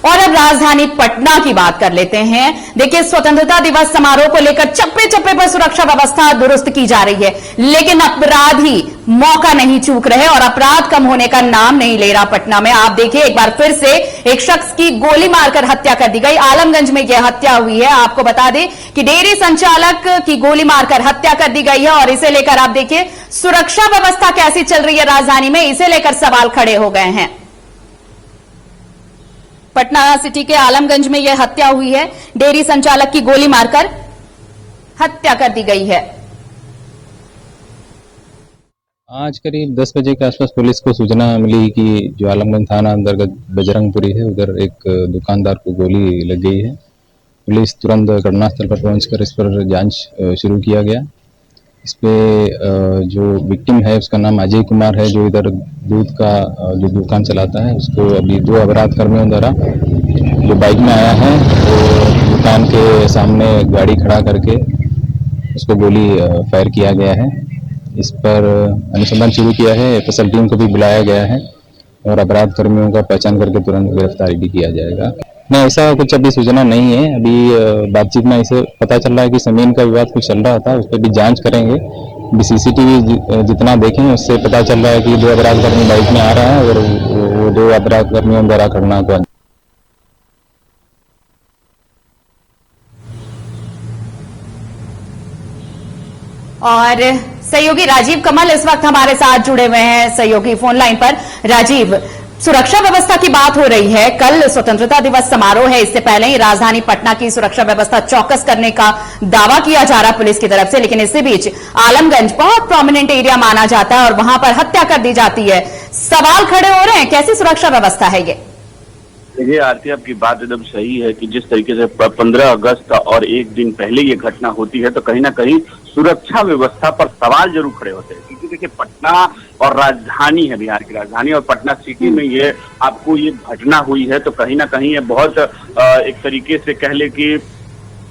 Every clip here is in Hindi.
और अब राजधानी पटना की बात कर लेते हैं। देखिए, स्वतंत्रता दिवस समारोह को लेकर चप्पे चप्पे पर सुरक्षा व्यवस्था दुरुस्त की जा रही है, लेकिन अपराधी मौका नहीं चूक रहे और अपराध कम होने का नाम नहीं ले रहा। पटना में आप देखिए, एक बार फिर से एक शख्स की गोली मारकर हत्या कर दी गई। आलमगंज में यह हत्या हुई है। आपको बता दें कि डेयरी संचालक की गोली मारकर हत्या कर दी गई है और इसे लेकर आप देखिए सुरक्षा व्यवस्था कैसी चल रही है राजधानी में, इसे लेकर सवाल खड़े हो गए हैं। पटना सिटी के आलमगंज में यह हत्या हुई है। डेयरी संचालक की गोली मारकर हत्या कर दी गई है। आज करीब 10 बजे के आसपास पुलिस को सूचना मिली कि जो आलमगंज थाना अंतर्गत बजरंगपुरी है, उधर एक दुकानदार को गोली लग गई है। पुलिस तुरंत घटनास्थल पर पहुंचकर इस पर जांच शुरू किया गया। इस पे जो विक्टिम है उसका नाम अजय कुमार है, जो इधर दूध का जो दुकान चलाता है। उसको अभी 2 अपराध कर्मियों द्वारा जो बाइक में आया है वो दुकान के सामने गाड़ी खड़ा करके उसको गोली फायर किया गया है। इस पर अनुसंधान शुरू किया है। एफएसएल टीम को भी बुलाया गया है और अपराध कर्मियों का पहचान करके तुरंत गिरफ्तारी भी किया जाएगा। नहीं, ऐसा कुछ अभी सूचना नहीं है। अभी बातचीत में इसे पता चल रहा है कि जमीन का विवाद कुछ चल रहा था, उस पर भी जांच करेंगे। अभी सीसीटीवी जितना देखें उससे पता चल रहा है कि 2 अपराध कर्मी बाइक में आ रहा है और वो 2 अपराध कर्मियों द्वारा घटना को और सहयोगी राजीव कमल इस वक्त हमारे साथ जुड़े हुए हैं सहयोगी फोन लाइन पर। राजीव, सुरक्षा व्यवस्था की बात हो रही है, कल स्वतंत्रता दिवस समारोह है, इससे पहले ही राजधानी पटना की सुरक्षा व्यवस्था चौकस करने का दावा किया जा रहा पुलिस की तरफ से, लेकिन इसी बीच आलमगंज बहुत प्रोमिनेंट एरिया माना जाता है और वहां पर हत्या कर दी जाती है। सवाल खड़े हो रहे हैं, कैसी सुरक्षा व्यवस्था है ये? देखिए आरती, आपकी बात एकदम सही है कि जिस तरीके से 15 अगस्त और एक दिन पहले ये घटना होती है तो कहीं ना कहीं सुरक्षा व्यवस्था पर सवाल जरूर खड़े होते हैं। क्योंकि देखिए, पटना और राजधानी है, बिहार की राजधानी, और पटना सिटी में ये आपको ये घटना हुई है तो कहीं ना कहीं ये बहुत एक तरीके से कह ले कि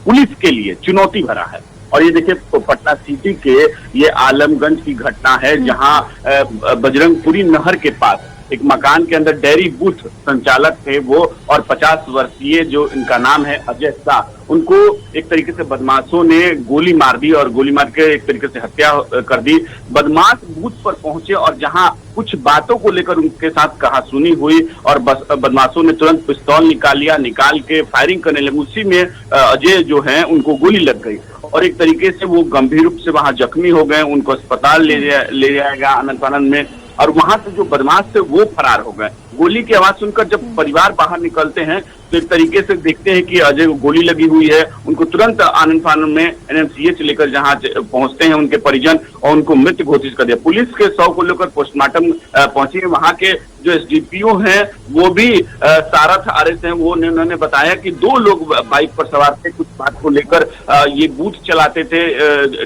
पुलिस के लिए चुनौती भरा है। और ये देखिए, पटना सिटी के ये आलमगंज की घटना है जहां बजरंगपुरी नहर के पास एक मकान के अंदर डेयरी बूथ संचालक थे वो, और 50 वर्षीय जो इनका नाम है अजय शाह, उनको एक तरीके से बदमाशों ने गोली मार दी और गोली मार के एक तरीके से हत्या कर दी। बदमाश बूथ पर पहुंचे और जहां कुछ बातों को लेकर उनके साथ कहासुनी हुई और बदमाशों ने तुरंत पिस्तौल निकाल के फायरिंग करने लगे। उसी में अजय जो है उनको गोली लग गई और एक तरीके से वो गंभीर रूप से वहां जख्मी हो गए। उनको अस्पताल ले जाया गया आनंद में, और वहां से जो बदमाश थे वो फरार हो गए। गोली की आवाज सुनकर जब परिवार बाहर निकलते हैं तो एक तरीके से देखते हैं कि अजय को गोली लगी हुई है। उनको तुरंत आनंद में एनएमसीएच लेकर जहां पहुंचते हैं उनके परिजन और उनको मृत घोषित कर दिया। पुलिस के शव को लेकर पोस्टमार्टम पहुंची है। वहां के जो एसडीपीओ हैं वो भी सारथ आरएस हैं, वो उन्होंने बताया कि 2 लोग बाइक पर सवार थे, कुछ बात को लेकर ये बूथ चलाते थे,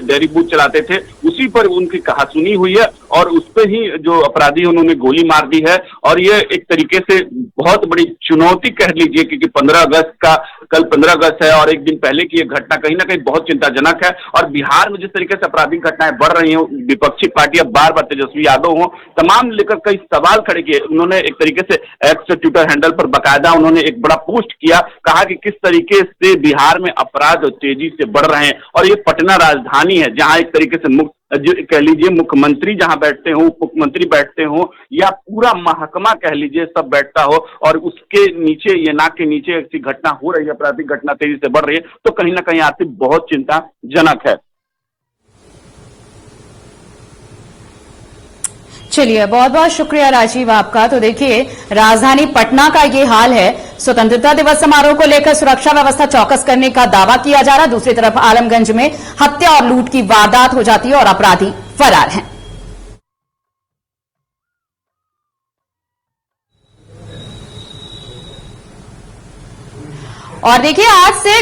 डेयरी बूथ चलाते थे, उसी पर उनकी कहासुनी हुई है और उस पर ही जो अपराधी उन्होंने गोली मार दी है। और ये एक तरीके से बहुत बड़ी चुनौती कह लीजिए, क्योंकि 15 अगस्त का कल 15 अगस्त है और एक दिन पहले की ये घटना कहीं ना कहीं बहुत चिंताजनक है। और बिहार में जिस तरीके से आपराधिक घटनाएं बढ़ रही हैं, विपक्षी पार्टियां बार तेजस्वी यादव हो तमाम लेकर कई सवाल खड़े किए। उन्होंने एक तरीके से एक्स ट्विटर हैंडल पर बकायदा उन्होंने एक बड़ा पोस्ट किया, कहा कि किस तरीके से बिहार में अपराध तेजी से बढ़ रहे हैं और ये पटना राजधानी है जहां एक तरीके से कह लीजिए मुख्यमंत्री जहां बैठते हो, उप मुख्यमंत्री बैठते हो या पूरा महकमा कह लीजिए सब बैठता हो और उसके नीचे ये नाक के नीचे ऐसी घटना हो रही है, आपराधिक घटना तेजी से बढ़ रही है, तो कहीं ना कहीं आर्थिक बहुत चिंताजनक है। चलिए, बहुत बहुत शुक्रिया राजीव आपका। तो देखिए, राजधानी पटना का ये हाल है। स्वतंत्रता दिवस समारोह को लेकर सुरक्षा व्यवस्था चौकस करने का दावा किया जा रहा, दूसरी तरफ आलमगंज में हत्या और लूट की वारदात हो जाती है और अपराधी फरार हैं। और देखिए, आज से